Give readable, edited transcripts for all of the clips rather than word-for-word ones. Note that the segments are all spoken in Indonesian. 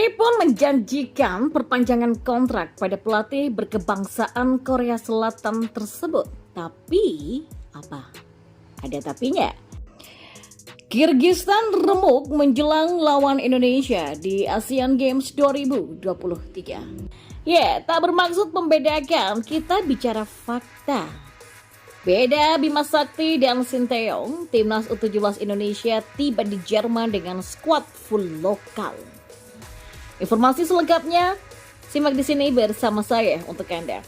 PSSI pun menjanjikan perpanjangan kontrak pada pelatih berkebangsaan Korea Selatan tersebut. Tapi, apa? Ada tapinya. Kirgistan remuk menjelang lawan Indonesia di Asian Games 2023. Ya, tak bermaksud membedakan, kita bicara fakta. Beda Bima Sakti dan Sinteyong, timnas U17 Indonesia tiba di Jerman dengan skuad full lokal. Informasi selengkapnya simak di sini bersama saya untuk Anda.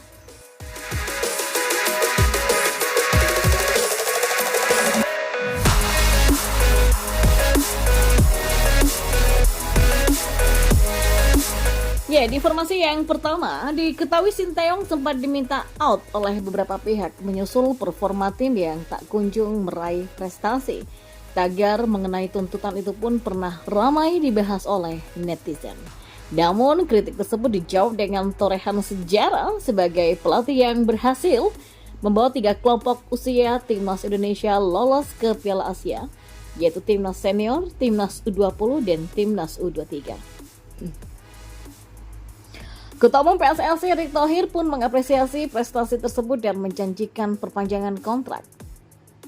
Ya, di informasi yang pertama, diketahui Sinteyong sempat diminta out oleh beberapa pihak menyusul performa tim yang tak kunjung meraih prestasi. Tagar mengenai tuntutan itu pun pernah ramai dibahas oleh netizen. Namun, kritik tersebut dijawab dengan torehan sejarah sebagai pelatih yang berhasil membawa 3 kelompok usia timnas Indonesia lolos ke Piala Asia, yaitu timnas senior, timnas U20, dan timnas U23. Ketua Umum PSSI Erick Thohir pun mengapresiasi prestasi tersebut dan menjanjikan perpanjangan kontrak.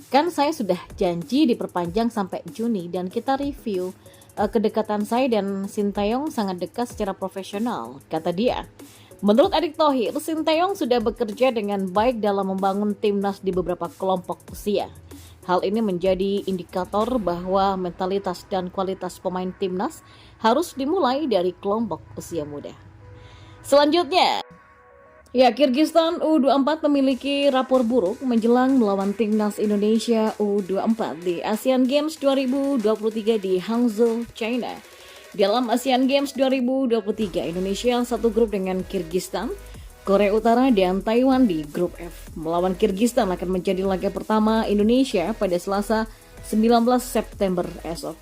Kan saya sudah janji diperpanjang sampai Juni dan kita review kedekatan saya dan Sinteyong sangat dekat secara profesional, kata dia. Menurut Erick Thohir, Sinteyong sudah bekerja dengan baik dalam membangun timnas di beberapa kelompok usia. Hal ini menjadi indikator bahwa mentalitas dan kualitas pemain timnas harus dimulai dari kelompok usia muda. Selanjutnya, Kirgistan U24 memiliki rapor buruk menjelang melawan timnas Indonesia U24 di Asian Games 2023 di Hangzhou, China. Dalam Asian Games 2023, Indonesia satu grup dengan Kirgistan, Korea Utara, dan Taiwan di grup F. Melawan Kirgistan akan menjadi laga pertama Indonesia pada Selasa 19 September esok.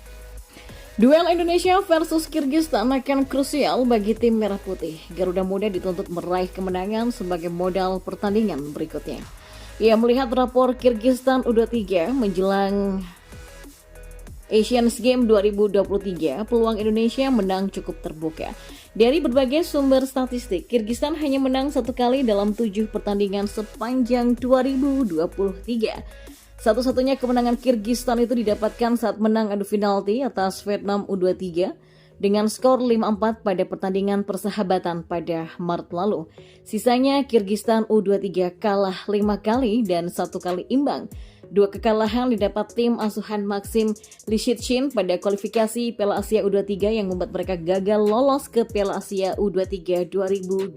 Duel Indonesia versus Kirgistan akan krusial bagi tim Merah Putih. Garuda Muda dituntut meraih kemenangan sebagai modal pertandingan berikutnya. Ia melihat rapor Kirgistan U23 menjelang Asian Games 2023, peluang Indonesia menang cukup terbuka. Dari berbagai sumber statistik, Kirgistan hanya menang 1 kali dalam 7 pertandingan sepanjang 2023. Satu-satunya kemenangan Kirgistan itu didapatkan saat menang adu penalti atas Vietnam U23 dengan skor 5-4 pada pertandingan persahabatan pada Maret lalu. Sisanya Kirgistan U23 kalah 5 kali dan 1 kali imbang. 2 kekalahan didapat tim asuhan Maxim Lishitshin pada kualifikasi Piala Asia U23 yang membuat mereka gagal lolos ke Piala Asia U23 2024.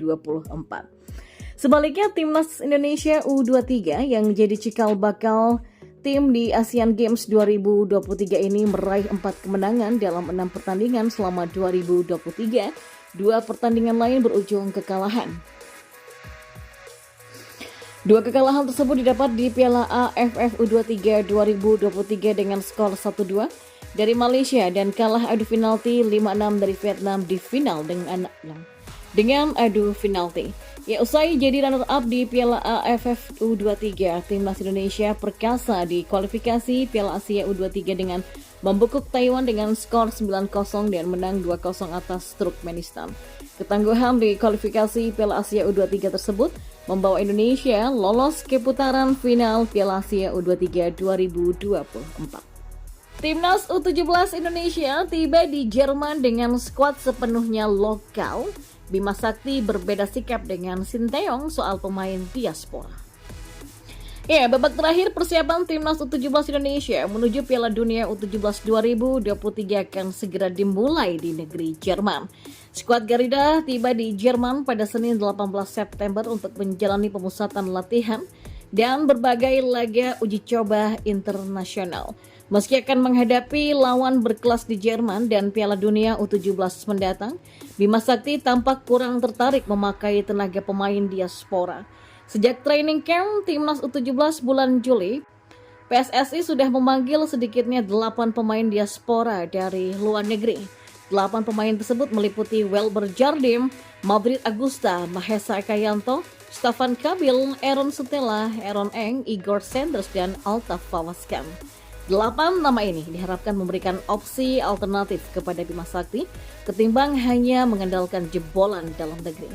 Sebaliknya, timnas Indonesia U23 yang jadi cikal bakal tim di Asian Games 2023 ini meraih 4 kemenangan dalam 6 pertandingan selama 2023. 2 pertandingan lain berujung kekalahan. 2 kekalahan tersebut didapat di Piala AFF U23 2023 dengan skor 1-2 dari Malaysia dan kalah adu penalti 5-6 dari Vietnam di final dengan adu penalti. Usai jadi runner-up di Piala AFF U23, timnas Indonesia perkasa di kualifikasi Piala Asia U23 dengan membekuk Taiwan dengan skor 9-0 dan menang 2-0 atas Turkmenistan. Ketangguhan di kualifikasi Piala Asia U23 tersebut membawa Indonesia lolos ke putaran final Piala Asia U23 2024. Timnas U17 Indonesia tiba di Jerman dengan skuad sepenuhnya lokal. Bima Sakti berbeda sikap dengan Sinteyong soal pemain diaspora. Babak terakhir persiapan Timnas U17 Indonesia menuju Piala Dunia U17 2023 akan segera dimulai di negeri Jerman. Skuad Garuda tiba di Jerman pada Senin 18 September untuk menjalani pemusatan latihan dan berbagai laga uji coba internasional. Meski akan menghadapi lawan berkelas di Jerman dan Piala Dunia U17 mendatang, Bima Sakti tampak kurang tertarik memakai tenaga pemain diaspora. Sejak training camp Timnas U17 bulan Juli, PSSI sudah memanggil sedikitnya 8 pemain diaspora dari luar negeri. 8 pemain tersebut meliputi Welber Jardim, Madrid Agusta, Mahesa Ekayanto, Stefan Kabil, Aaron Sutella, Aaron Eng, Igor Sanders, dan Altaf Fawaskan. 8 nama ini diharapkan memberikan opsi alternatif kepada Bima Sakti ketimbang hanya mengandalkan jebolan dalam negeri.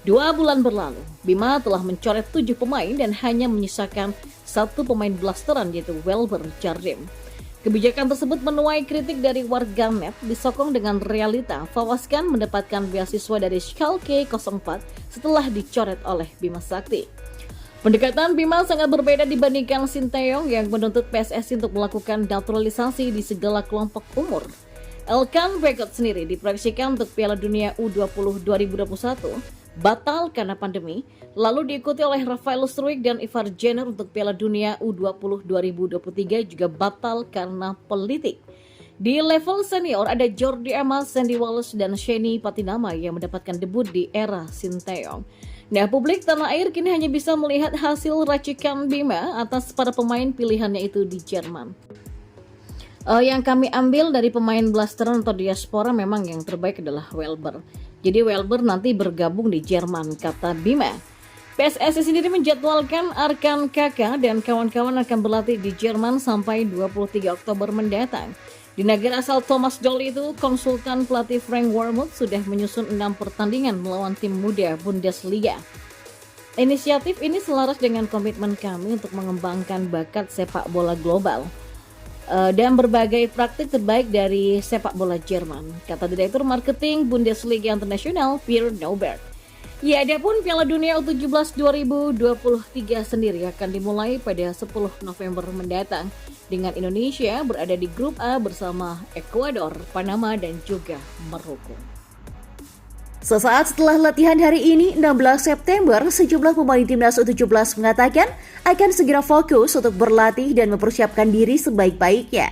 2 bulan berlalu, Bima telah mencoret 7 pemain dan hanya menyisakan 1 pemain blasteran yaitu Welber Jardim. Kebijakan tersebut menuai kritik dari warganet disokong dengan realita Fawazkan mendapatkan beasiswa dari Schalke 04 setelah dicoret oleh Bima Sakti. Pendekatan Bima sangat berbeda dibandingkan Sinteyong yang menuntut PSSI untuk melakukan naturalisasi di segala kelompok umur. Elkan Bagot sendiri diproyeksikan untuk Piala Dunia U20 2021 batal karena pandemi, lalu diikuti oleh Rafael Struijk dan Ivar Jenner untuk Piala Dunia U20 2023 juga batal karena politik. Di level senior ada Jordi Amat, Sandy Wallace, dan Sheni Patinama yang mendapatkan debut di era Sinteyong. Nah, publik tanah air kini hanya bisa melihat hasil racikan Bima atas para pemain pilihannya itu di Jerman. Yang kami ambil dari pemain blasteran atau diaspora memang yang terbaik adalah Welber. Jadi Welber nanti bergabung di Jerman, kata Bima. PSSI sendiri menjadwalkan Arkan Kakak dan kawan-kawan akan berlatih di Jerman sampai 23 Oktober mendatang. Di negara asal Thomas Doll itu, konsultan pelatih Frank Wormuth sudah menyusun 6 pertandingan melawan tim muda Bundesliga. Inisiatif ini selaras dengan komitmen kami untuk mengembangkan bakat sepak bola global dan berbagai praktik terbaik dari sepak bola Jerman, kata Direktur Marketing Bundesliga Internasional Pierre Norbert. Ya, adapun Piala Dunia U17 2023 sendiri akan dimulai pada 10 November mendatang dengan Indonesia berada di grup A bersama Ekuador, Panama, dan juga Maroko. Sesaat setelah latihan hari ini, 16 September, sejumlah pemain timnas U17 mengatakan akan segera fokus untuk berlatih dan mempersiapkan diri sebaik-baiknya.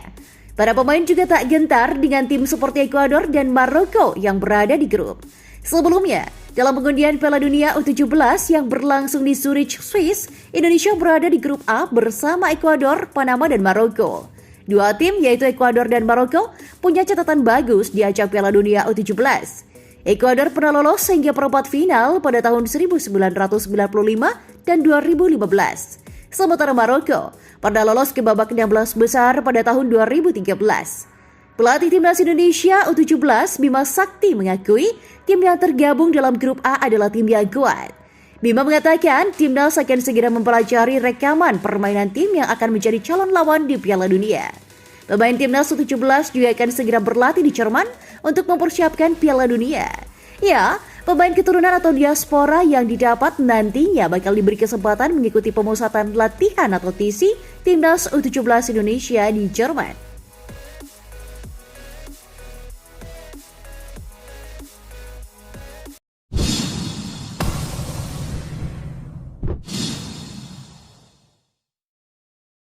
Para pemain juga tak gentar dengan tim seperti Ekuador dan Maroko yang berada di grup. Sebelumnya, dalam pengundian Piala Dunia U17 yang berlangsung di Zurich, Swiss, Indonesia berada di grup A bersama Ekuador, Panama, dan Maroko. Dua tim yaitu Ekuador dan Maroko punya catatan bagus di ajang Piala Dunia U17. Ekuador pernah lolos hingga perempat final pada tahun 1995 dan 2015. Sementara Maroko pernah lolos ke babak 16 besar pada tahun 2013. Pelatih timnas Indonesia U17 Bima Sakti mengakui tim yang tergabung dalam grup A adalah tim yang kuat. Bima mengatakan timnas akan segera mempelajari rekaman permainan tim yang akan menjadi calon lawan di Piala Dunia. Pemain timnas U17 juga akan segera berlatih di Jerman untuk mempersiapkan Piala Dunia. Ya, pemain keturunan atau diaspora yang didapat nantinya bakal diberi kesempatan mengikuti pemusatan latihan atau TC timnas U17 Indonesia di Jerman.